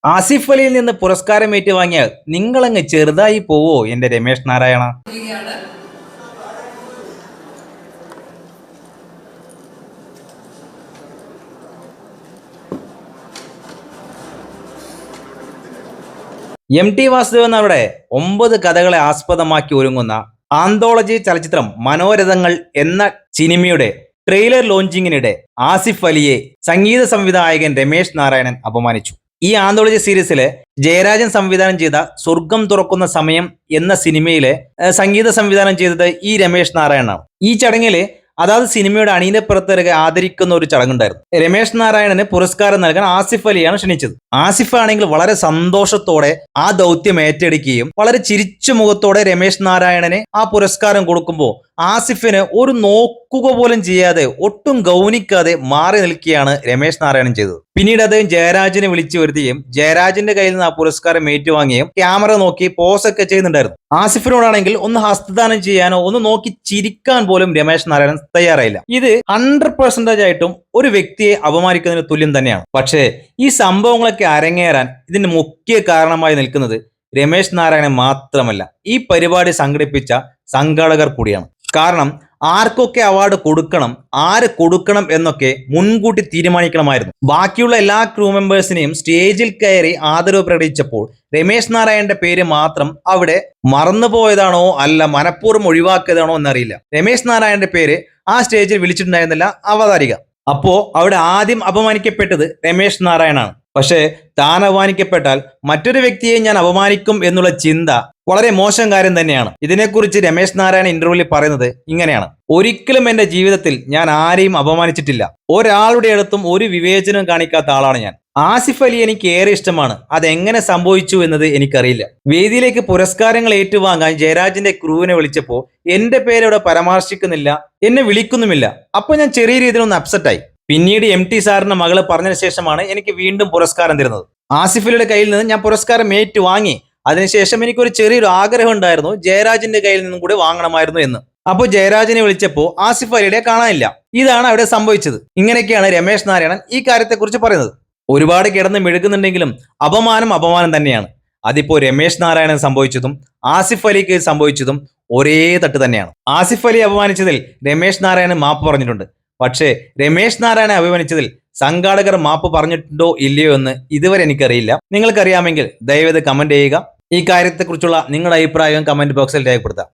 ആസിഫ് അലിയിൽ നിന്ന് പുരസ്കാരം ഏറ്റുവാങ്ങിയാൽ നിങ്ങളങ്ങ് ചെറുതായി പോവോ എന്റെ രമേശ് നാരായണ? എം ടി വാസുദേവൻ അവിടെ 9 കഥകളെ ആസ്പദമാക്കി ഒരുങ്ങുന്ന ആന്തോളജി ചലച്ചിത്രം മനോരഥങ്ങൾ എന്ന സിനിമയുടെ ട്രെയിലർ ലോഞ്ചിങ്ങിനിടെ ആസിഫ് അലിയെ സംഗീത സംവിധായകൻ രമേശ് നാരായണൻ അപമാനിച്ചു. ഈ ആന്തോളജി സീരീസിലെ ജയരാജൻ സംവിധാനം ചെയ്ത സ്വർഗം തുറക്കുന്ന സമയം എന്ന സിനിമയിലെ സംഗീത സംവിധാനം ചെയ്തത് ഈ രമേശ് നാരായണനാണ്. ഈ ചടങ്ങില് അതായത് സിനിമയുടെ അണിയപ്പുറത്തിറങ്ങി ആദരിക്കുന്ന ഒരു ചടങ്ങുണ്ടായിരുന്നു. രമേശ് നാരായണന് പുരസ്കാരം നൽകാൻ ആസിഫ് അലിയാണ് ക്ഷണിച്ചത്. ആസിഫ് ആണെങ്കിൽ വളരെ സന്തോഷത്തോടെ ആ ദൗത്യം ഏറ്റെടുക്കുകയും വളരെ ചിരിച്ച മുഖത്തോടെ രമേശ് നാരായണന് ആ പുരസ്കാരം കൊടുക്കുമ്പോൾ ആസിഫിന് ഒരു നോക്കുക പോലും ചെയ്യാതെ ഒട്ടും ഗൗനിക്കാതെ മാറി നിൽക്കുകയാണ് രമേശ് നാരായണൻ ചെയ്തത്. പിന്നീട് അദ്ദേഹം ജയരാജനെ വിളിച്ചു വരുത്തുകയും ജയരാജന്റെ കയ്യിൽ നിന്ന് ആ പുരസ്കാരം ഏറ്റുവാങ്ങുകയും ക്യാമറ നോക്കി പോസൊക്കെ ചെയ്യുന്നുണ്ടായിരുന്നു. ആസിഫിനോടാണെങ്കിൽ ഒന്ന് ഹസ്തദാനം ചെയ്യാനോ ഒന്ന് നോക്കി ചിരിക്കാൻ പോലും രമേശ് നാരായണൻ തയ്യാറായില്ല. ഇത് 100% ആയിട്ടും ഒരു വ്യക്തിയെ അപമാനിക്കുന്നതിന് തുല്യം തന്നെയാണ്. പക്ഷേ ഈ സംഭവങ്ങളൊക്കെ അരങ്ങേറാൻ ഇതിന് മുഖ്യ കാരണമായി നിൽക്കുന്നത് രമേശ് നാരായണൻ മാത്രമല്ല, ഈ പരിപാടി സംഘടിപ്പിച്ച സംഘാടകർ കൂടിയാണ്. കാരണം ആർക്കൊക്കെ അവാർഡ് കൊടുക്കണം, ആര് കൊടുക്കണം എന്നൊക്കെ മുൻകൂട്ടി തീരുമാനിക്കണമായിരുന്നു. ബാക്കിയുള്ള എല്ലാ ക്രൂ മെമ്പേഴ്സിനെയും സ്റ്റേജിൽ കയറി ആദരവ് പ്രകടിപ്പിച്ചപ്പോൾ രമേശ് നാരായണന്റെ പേര് മാത്രം അവിടെ മറന്നുപോയതാണോ അല്ല മനഃപൂർവ്വം ഒഴിവാക്കിയതാണോ എന്നറിയില്ല. രമേശ് നാരായണന്റെ പേര് ആ സ്റ്റേജിൽ വിളിച്ചിട്ടുണ്ടായിരുന്നില്ല അവതാരിക. അപ്പോ അവിടെ ആദ്യം അപമാനിക്കപ്പെട്ടത് രമേശ് നാരായണാണ്. പക്ഷേ താൻ അപമാനിക്കപ്പെട്ടാൽ മറ്റൊരു വ്യക്തിയെ ഞാൻ അപമാനിക്കും എന്നുള്ള ചിന്ത വളരെ മോശം കാര്യം തന്നെയാണ്. ഇതിനെക്കുറിച്ച് രമേശ് നാരായണൻ ഇന്റർവ്യൂവിൽ പറയുന്നത് ഇങ്ങനെയാണ്: ഒരിക്കലും എന്റെ ജീവിതത്തിൽ ഞാൻ ആരെയും അപമാനിച്ചിട്ടില്ല. ഒരാളുടെ അടുത്തും ഒരു വിവേചനം കാണിക്കാത്ത ആളാണ് ഞാൻ. ആസിഫ് അലി എനിക്ക് ഏറെ ഇഷ്ടമാണ്. അതെങ്ങനെ സംഭവിച്ചു എന്നത് എനിക്കറിയില്ല. വേദിയിലേക്ക് പുരസ്കാരങ്ങൾ ഏറ്റുവാങ്ങാൻ ജയരാജിന്റെ ക്രൂവിനെ വിളിച്ചപ്പോൾ എന്റെ പേരവിടെ പരാമർശിക്കുന്നില്ല, എന്നെ വിളിക്കുന്നുമില്ല. അപ്പൊ ഞാൻ ചെറിയ രീതിയിൽ ഒന്ന് അപ്സെറ്റായി. പിന്നീട് എം ടി സാറിന്റെ മകള് പറഞ്ഞതിന് ശേഷമാണ് എനിക്ക് വീണ്ടും പുരസ്കാരം തരുന്നത്. ആസിഫ് അലിയുടെ കയ്യിൽ നിന്ന് ഞാൻ പുരസ്കാരം ഏറ്റുവാങ്ങി. അതിനുശേഷം എനിക്കൊരു ചെറിയൊരു ആഗ്രഹം ഉണ്ടായിരുന്നു, ജയരാജിന്റെ കയ്യിൽ നിന്നും കൂടി വാങ്ങണമായിരുന്നു എന്ന്. അപ്പോൾ ജയരാജിനെ വിളിച്ചപ്പോൾ ആസിഫ് അലിയുടെ കാണാനില്ല. ഇതാണ് അവിടെ സംഭവിച്ചത്. ഇങ്ങനെയൊക്കെയാണ് രമേശ് നാരായണൻ ഈ കാര്യത്തെക്കുറിച്ച് പറയുന്നത്. ഒരുപാട് കിടന്ന് മെഴുകുന്നുണ്ടെങ്കിലും അപമാനം തന്നെയാണ്. അതിപ്പോ രമേശ് നാരായണൻ സംഭവിച്ചതും ആസിഫ് അലിക്ക് സംഭവിച്ചതും ഒരേ തട്ട് തന്നെയാണ്. ആസിഫ് അലി അപമാനിച്ചതിൽ രമേശ് നാരായണൻ മാപ്പ് പറഞ്ഞിട്ടുണ്ട്. പക്ഷേ രമേശ് നാരായണനെ അഭിമാനിച്ചതിൽ സംഘാടകർ മാപ്പ് പറഞ്ഞിട്ടുണ്ടോ ഇല്ലയോ എന്ന് ഇതുവരെ എനിക്കറിയില്ല. നിങ്ങൾക്കറിയാമെങ്കിൽ ദയവേത് കമന്റ് ചെയ്യുക. ഈ കാര്യത്തെക്കുറിച്ചുള്ള നിങ്ങളുടെ അഭിപ്രായം കമന്റ് ബോക്സിൽ രേഖപ്പെടുത്താം.